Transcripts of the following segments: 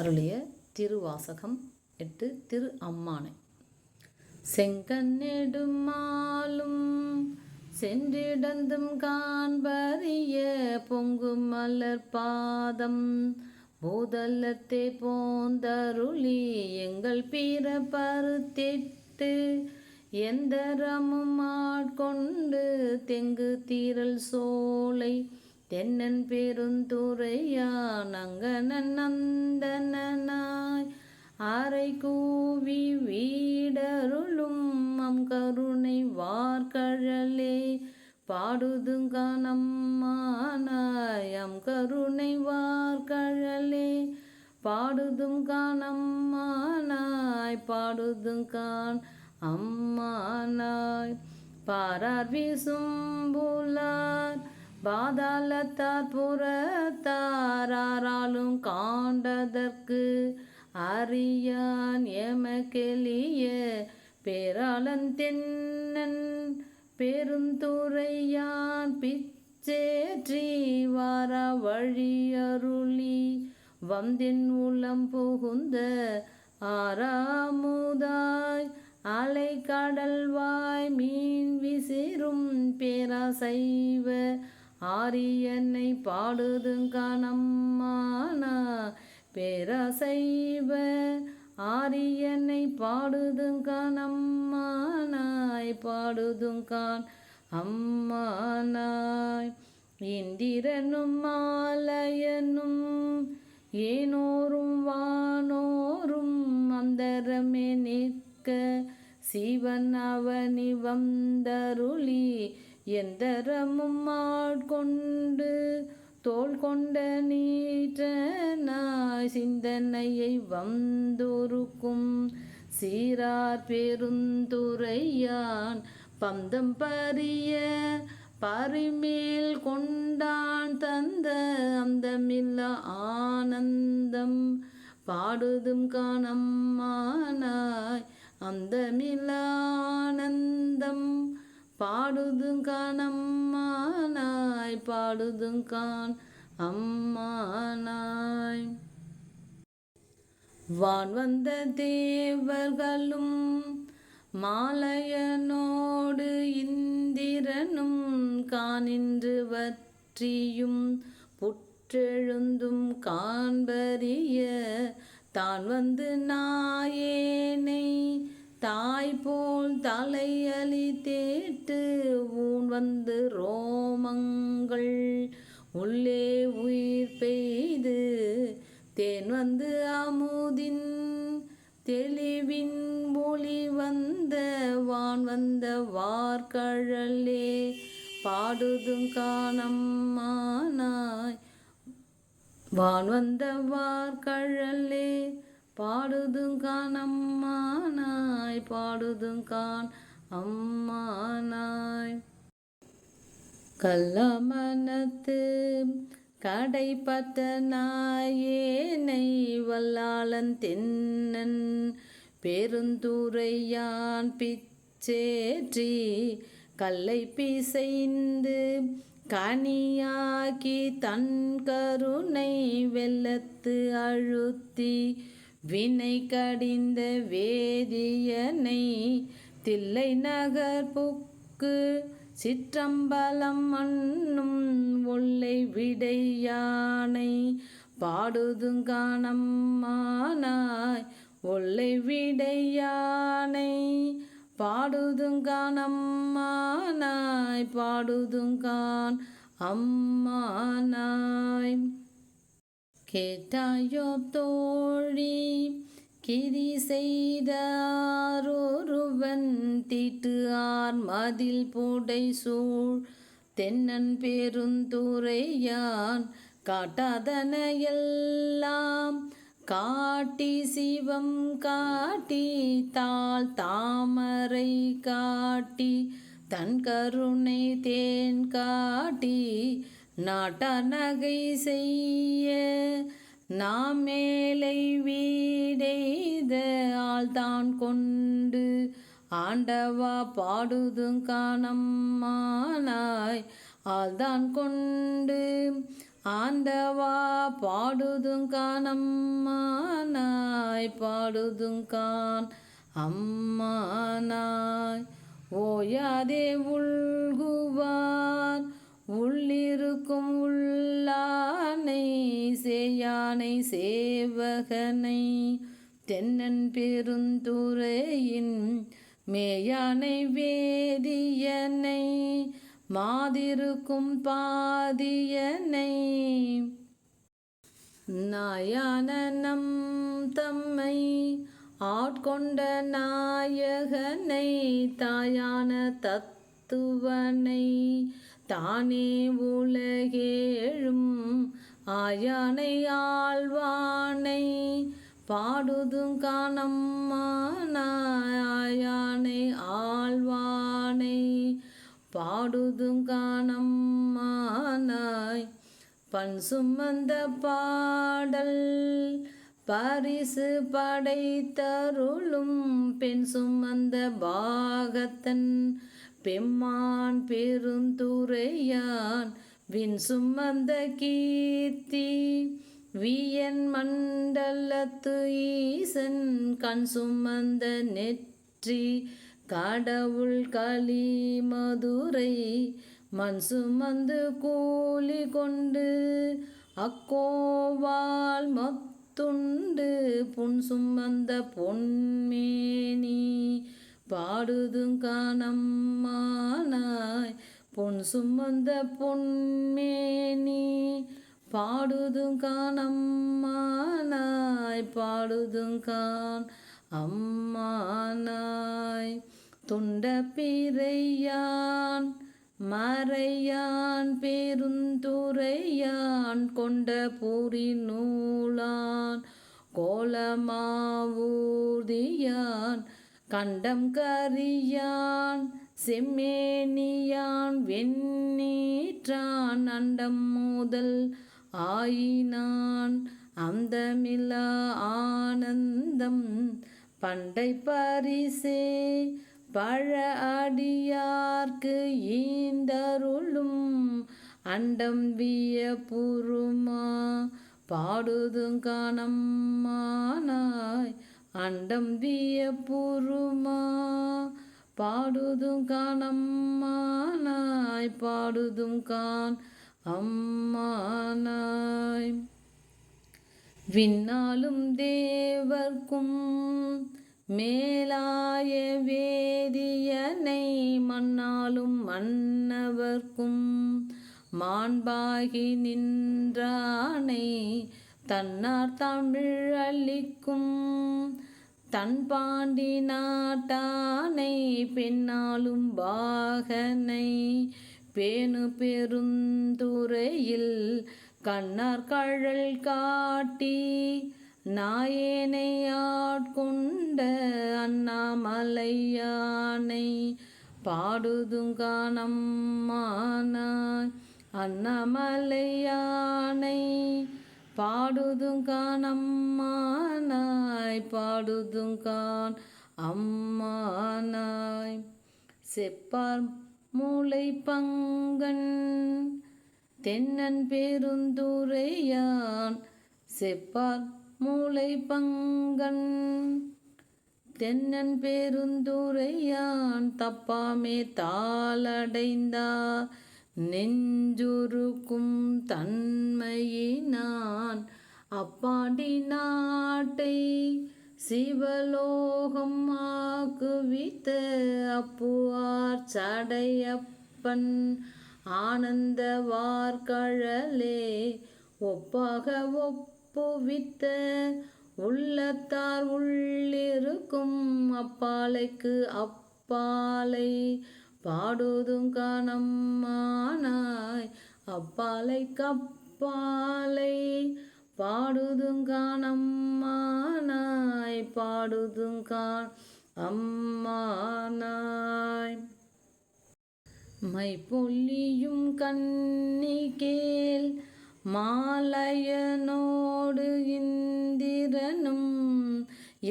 அருளிய திருவாசகம் 8 திரு அம்மானை. செங்கண்ணெடுமாலும் சென்றிடந்தும் காண்பறிய பொங்கும் மலர் பாதம் பூதலத்தே போந்தருளி எங்கள் பிற பருத்திட்டு எந்தரமும் ஆட்கொண்டு தெங்கு தீரல் சோலை தென்னன் பெருந்துறையான் அங்கனன் நந்தனாய் அரை கூவி வீடருளும் அம் கருணை வார்கழலே பாடுதுங்கானம்மானாய் அம் கருணை வார்கழலே பாடுதுங்கானம்மானாய் பாடுதுங்கான் அம்மானாய் பாரார் வீசும்புலார் பாதாளத்தார் புறத்தாராலும் காண்டதற்கு அறியான் எமக்கெளிய பேராளன் தென்னன் பெருந்துறையான் பிச்சேற்றி வார வழியருளி வந்தின் உளம் புகுந்த ஆறாமுதாய் அலை கடல்வாய் மீன் விசிறும் பேராசைவ ஆரியனை பாடுதுங்கானம்மானா பேராசைவ ஆரியனை பாடுதுங்கானம்மானாய் பாடுதுங்கான் அம்மானாய் இந்திரனும் மாலையனும் ஏனோரும் வானோரும் அந்தரமே நிற்க சிவன் அவனி வந்தருளி எந்தரமும் ஆட்கொண்டு தோள் கொண்ட நீற்றனாய் சிந்தனையை வந்தொருக்கும் சீரார் பெருந்துறையான் பந்தம் பரிய பரிமேல் கொண்டான் தந்த அந்தமில்ல ஆனந்தம் பாடுதும் காணம்மானாய் அந்தமில்ல ஆனந்தம் பாடுதுங்கானம்மானாய் பாடுதுங்கான் அம்மானாய் வான் வந்த தேவர்களும் மாலையனோடு இந்திரனும் காணின்று வற்றியும் புற்றெழுந்தும் காண்பறிய தான் வந்து நாயேனை தாய் போல் தலையலி தேட்டு ஊன் வந்து ரோமங்கள் உள்ளே உயிர் பெய்து தேன் வந்து அமுதின் தெளிவின் ஒளி வந்த வான் வந்த வார்கழலே பாடுதுங்கானம்மானாய் வான் வந்த வார்கழலே பாடுதுங்கானம்மானாய் பாடுதுங்கான் அம்மானாய் கள்ளமனத்து கடைப்பட்ட நாயேனை வல்லாளன் தென்னன் பெருந்துறையான் பிச்சேற்றி கல்லை பிசைந்து கனியாக்கி தன் கருணை வெள்ளத்து அழுத்தி வினை கடிந்த வேதியனை தில்லை நகர் புக்கு சிற்றம்பலம் மண்ணும் ஒல்லை விடையானை பாடுதுங்கானம்மானாய் ஒல்லை விடையானை பாடுதுங்கானம்மானாய் பாடுதுங்கான் அம்மானாய் கேட்டாயோ தோழி கிரி செய்தாரொருவன் தீட்டு ஆர் மதில் புடை சூழ் தென்னன் பெருந்துறையான் காட்டாதன எல்லாம் காட்டி சிவம் காட்டி தாள் தாமரை காட்டி தன் கருணை தேன் காட்டி நாட்டார் நகை செய்ய நாம் மேலை வீடெய்த ஆள்தான் கொண்டு ஆண்டவா பாடுதுங்கானம்மானாய் ஆள்தான் கொண்டு ஆண்டவா பாடுதுங்கான் அம்மானாய் பாடுதுங்கான் அம்மானாய். ஓயாதே உள்குவார் உள்ளிருக்கும் உள்ளானை சேயானை சேவகனை தென்னன் பெருந்துறையின் மேயானை வேதியனை மாதிருக்கும் பாதியனை நாயான நம் தம்மை ஆட்கொண்ட நாயகனை தாயான தத்துவனை தானே உலகேழும் ஆயானை ஆழ்வானை பாடுதுங்கான் அம்மானாய் ஆயானை ஆழ்வானை பாடுதுங்கான் அம்மானாய். பண் சுமந்த பாடல் பரிசு படைத்தருளும் பெண் சுமந்த பாகத்தன் பெம்மான் பெருந்துறையான் விண் சுமந்த கீர்த்தி வியன் மண்டலத்து ஈசன் கண் சுமந்த நெற்றி கடவுள் களி மதுரை மண் சுமந்து கூலி கொண்டு அக்கோவால் மொத்துண்டு புன் சுமந்த பொன்மேனி பாடுதுங்கான் அம்மானாய் பொன் சுமந்த பொன்மேனி பாடுதுங்கான் அம்மானாய் பாடுதுங்கான் அம்மானாய். துண்ட பிறையான் மறையான் பெருந்துறையான் கொண்ட பூரி நூலான் கோலமாவூர்தியான் கண்டம் கரியான் செம்மேனியான் வெண்ணீற்றான் அண்டம் முதல் ஆயினான் அந்தமில்லா ஆனந்தம் பண்டை பரிசே பழ அடியார்க்கு ஈந்தருளும் அண்டம் வியப்புறுமா பாடுதுங்கான் அம்மானாய் அண்டம் வியப்புறுமா பாடுதுங்கான் அம்மானாய் பாடுதுங்கான் அம்மானாய். விண்ணாலும் தேவர்க்கும் மேலாய வேதியனை மண்ணாலும் மன்னவர்க்கும் மாண்பாகி நின்றானை தன்னார் தமிழ் அளிக்கும் தன் பாண்டி நாட்டானை பெண்ணாலும் பாகனை பேணு பெருந்துறையில் கண்ணார் கழல் காட்டி நாயேனை ஆட்கொண்ட அண்ணாமலையானை பாடுதுங்கான் அம்மானாய் அண்ணாமலையானை பாடுதுங்கான் அம்மானாய் பாடுதுங்கான் அம்மானாய். செப்பார் மூளை பங்கன் தென்னன் பெருந்துறையான் செப்பார் மூளை பங்கன் தென்னன் பெருந்துறையான் தப்பாமே தாளடைந்தார் நெஞ்சுருக்கும் தன்மையினான் அப்பாண்டி நாட்டை சிவலோகம் ஆக்குவித்த அப்புவார் சடையப்பன் ஆனந்த வார்கழலே ஒப்பாக ஒப்புவித்த உள்ளத்தார் உள்ளிருக்கும் அப்பாலைக்கு அப்பாலை பாடுதுங்கான் அம்மானாய் அப்பாலைக்கு அப்பாலை பாடுதுங்கான் அம்மானாய் பாடுதுங்கான் அம்மானாய். மை பொல்லியும் கன்னிகேல் மாலயனோடு இந்திரனும்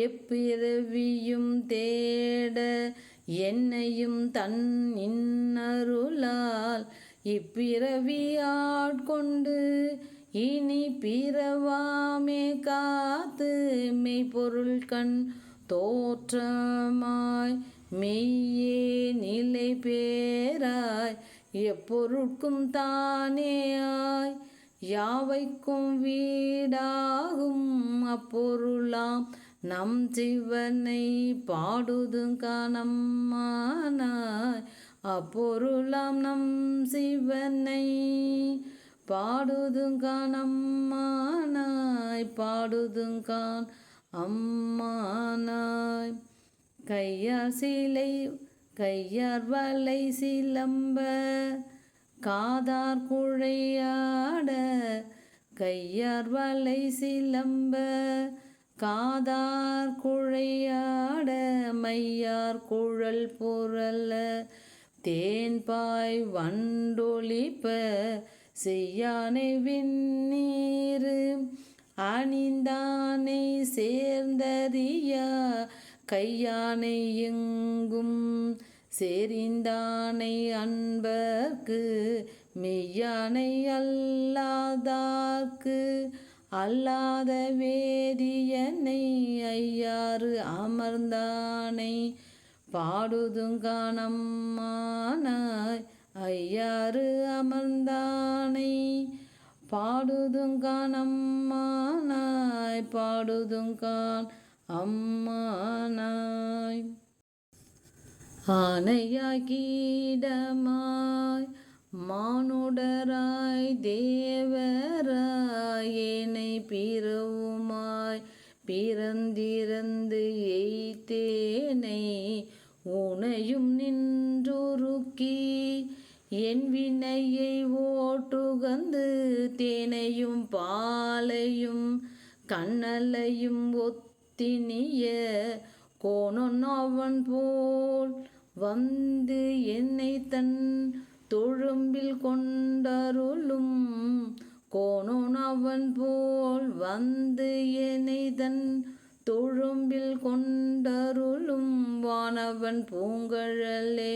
எப்பிறவியும் தேட என்னையும் தன் இன்னருளால் இப்பிறவி ஆட்கொண்டு இனி பிறவாமே காத்து மெய்ப்பொருள் கண் தோற்றமாய் மெய்யே நிலை பேராய் எப்பொருட்கும் தானேயாய் யாவைக்கும் வீடாகும் அப்பொருளாம் நம் சிவனை பாடுதுங்கானம்மானாய் அப்பொருளாம் நம் சிவனை பாடுதுங்கானம்மானாய் பாடுதுங்கான் அம்மானாய். கையார் சிலை கையார் வலை சிலம்ப காதார் குழையாட கையார் வலை சிலம்ப காதார் குழையாட மையார் குழல் புரள தேன்பாய் வண்டொலிப்ப செய்யானை விண்ணீர் அணிந்தானை சேர்ந்தறியா கையானை எங்கும் செறிந்தானை அன்பர்க்கு மெய்யானை அல்லாதார்க்கு அல்லாத வேதியனை ஐயாறு அமர்ந்தானை பாடுதுங்கானம்மானாய் ஐயாறு அமர்ந்தானை பாடுதுங்கானம்மானாய் பாடுதுங்கான் அம்மானாய். ஆனையாய் கீடமாய் மானுடராய் தேவராய் ஏனை பிறவுமாய் பிறந்திறந்து எய்தேனை உனையும் நின்றுருக்கி என் வினையை ஓட்டுகந்து தேனையும் பாலையும் கண்ணலையும் ஒத்தினிய கோணன் அவன் போல் வந்து என்னை தன் தொழும்பில் கொண்டருளும் கோணன் அவன் போல் வந்து என்னை தன் தொழும்பில் கொண்டருளும் வானவன் பூங்கழலே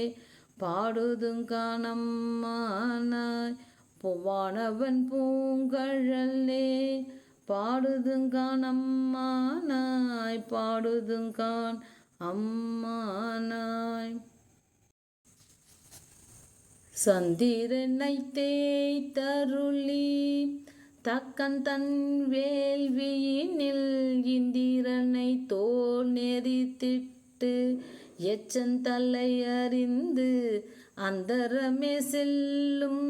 பாடுதுங்கானம்மானாய் வானவன் பூங்கழலே பாடுதுங்கானம்மானாய் பாடுதுங்கான் அம்மானாய். சந்திரனை தேய்த்தருளி தக்கன் தன் வேள்வியினில் இந்திரனை தோல் நெறித்திட்டு எச்சன் தலை அறிந்து அந்தரமே செல்லும்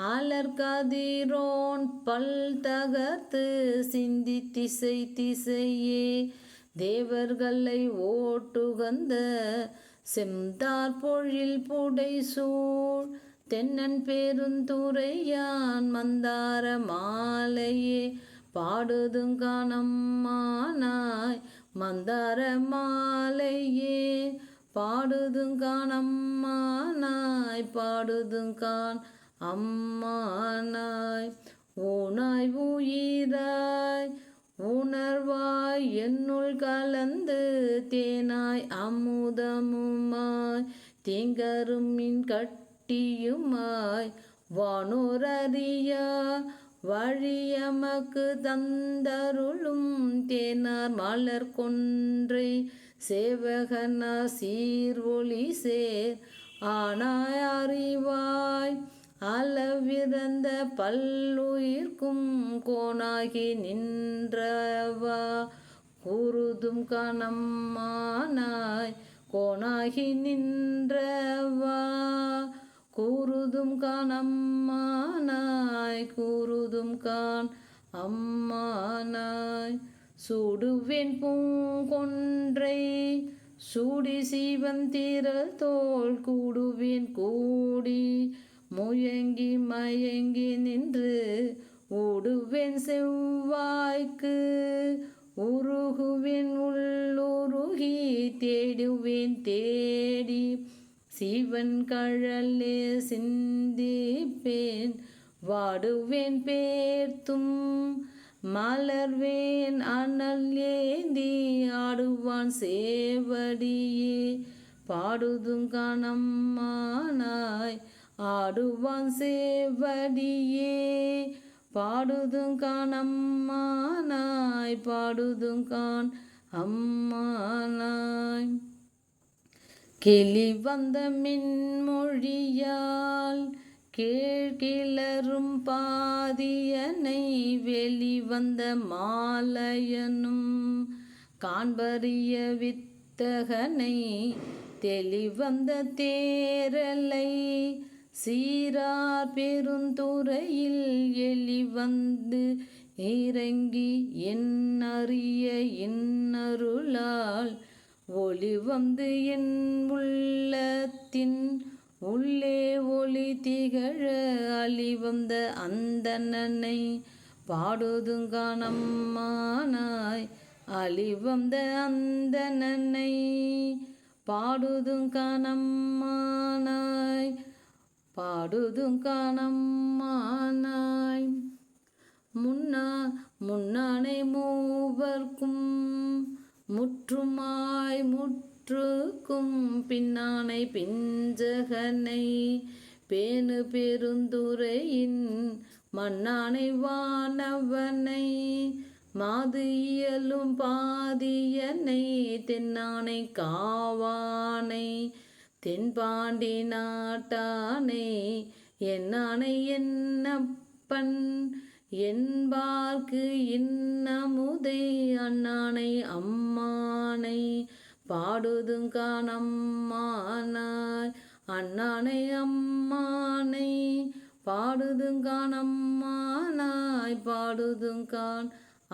அலர்கதிரோன் பல் தகர்த்து சிந்தி திசை திசையே தேவர்களை ஓட்டுகந்த செம்தார் பொழில் புடைசூழ் தென்னன் பெருந்துரையான் மந்தார மாலையே பாடுதுங்கானம்மானாய் மந்தார மாலையே பாடுதுங்கானம்மானாய் பாடுதுங்கான் அம்மானாய். ஊனாய் உயிராய் உணர்வாய் என்னுள் கலந்து தேனாய் அமுதமுமாய் தேங்கருமின் கட்டியுமாய் வானோரறியா வழியமக்கு தந்தருளும் தேனார் மலர் கொன்றை சேவகனா சீர்வொளி சேர் ஆனாய் அறிவாய் அளவிறந்த பல்லுயிர்க்கும் கோனாகி நின்றவா கூறுதும் கானம்மானாய் கோனாகி நின்றவா கூறுதும் கானம்மானாய் கூறுதும் கான் அம்மானாய். சூடுவேன் பூங்கொன்றை சூடி சீவந்திரல் தோள் கூடுவேன் கூடி முயங்கி மயங்கி நின்று ஊடுவேன் செவ்வாய்க்கு உருகுவேன் உள்ளுருகி தேடுவேன் தேடி சிவன் கழலே சிந்திப்பேன் வாடுவேன் பேர்த்தும் மலர்வேன் அனல் ஏந்தி ஆடுவான் சேவடியே பாடுதுங்கானம்மானாய் ஆடுவான் சேவடியே பாடுதுங்கான் அம்மானாய் பாடுதுங்கான் அம்மானாய். கிளி வந்த மின்மொழியால் கீழ்கிளரும் பாதியனை வெளிவந்த மாலையனும் காண்பறிய வித்தகனை தெளிவந்த தேரலை சீரார் பெருந்துறையில் எளிவந்து இறங்கி என் அறிய இன்னருளால் ஒளிவந்து என் உள்ளத்தின் உள்ளே ஒளி திகழ அழிவந்த அந்தணனை பாடுதுங்கான் அம்மானாய் அழிவந்த அந்தணனை பாடுதுங்கான் அம்மானாய் பாடுதுங்கான் அம்மானாய். முன்னானை மூவர்க்கும் முற்றுமாய் முற்றுக்கும் பின்னானை பிஞ்சகனை பேணு பெருந்துறையின் மன்னானை வானவனை மாது இயலும் பாதியனை தென்னானை காவானை தென்பாண்டி நாட்டானை என்னானை என்னப்பன் என்பார்க்கு இன்னமுதை அண்ணானை அம்மானை பாடுதுங்கான் அம்மானாய் அண்ணானை அம்மானை பாடுதுங்கான் அம்மானாய் பாடுதுங்கான்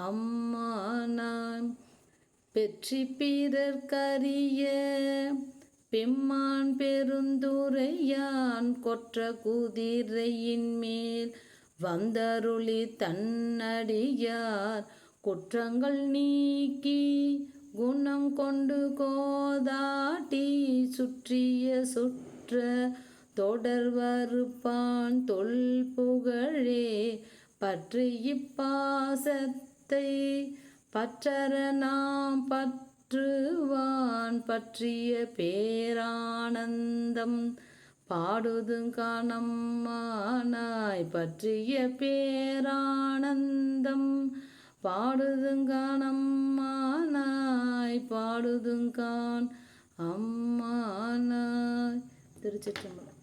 அம்மானாய். பெற்றி பிறர்க்கரிய பெம்மான் பெருந்துரையான் கொற்ற குதிரையின் மேல் வந்தருளி தன்னடியார் குற்றங்கள் நீக்கி குணம் கொண்டு கோதாட்டி சுற்றிய சுற்ற தொடர்வறுப்பான் தொல் புகழே பற்றி இப்பாசத்தை பற்றற நாம் பற்றுவான் பற்றிய பேரானந்தம் பாடுதுங்கான் அம்மானாய் பற்றிய பேரானந்தம் பாடுதுங்கான் அம்மானாய் பாடுதுங்கான் அம்மானாய். திருச்சிற்றம்பலம்.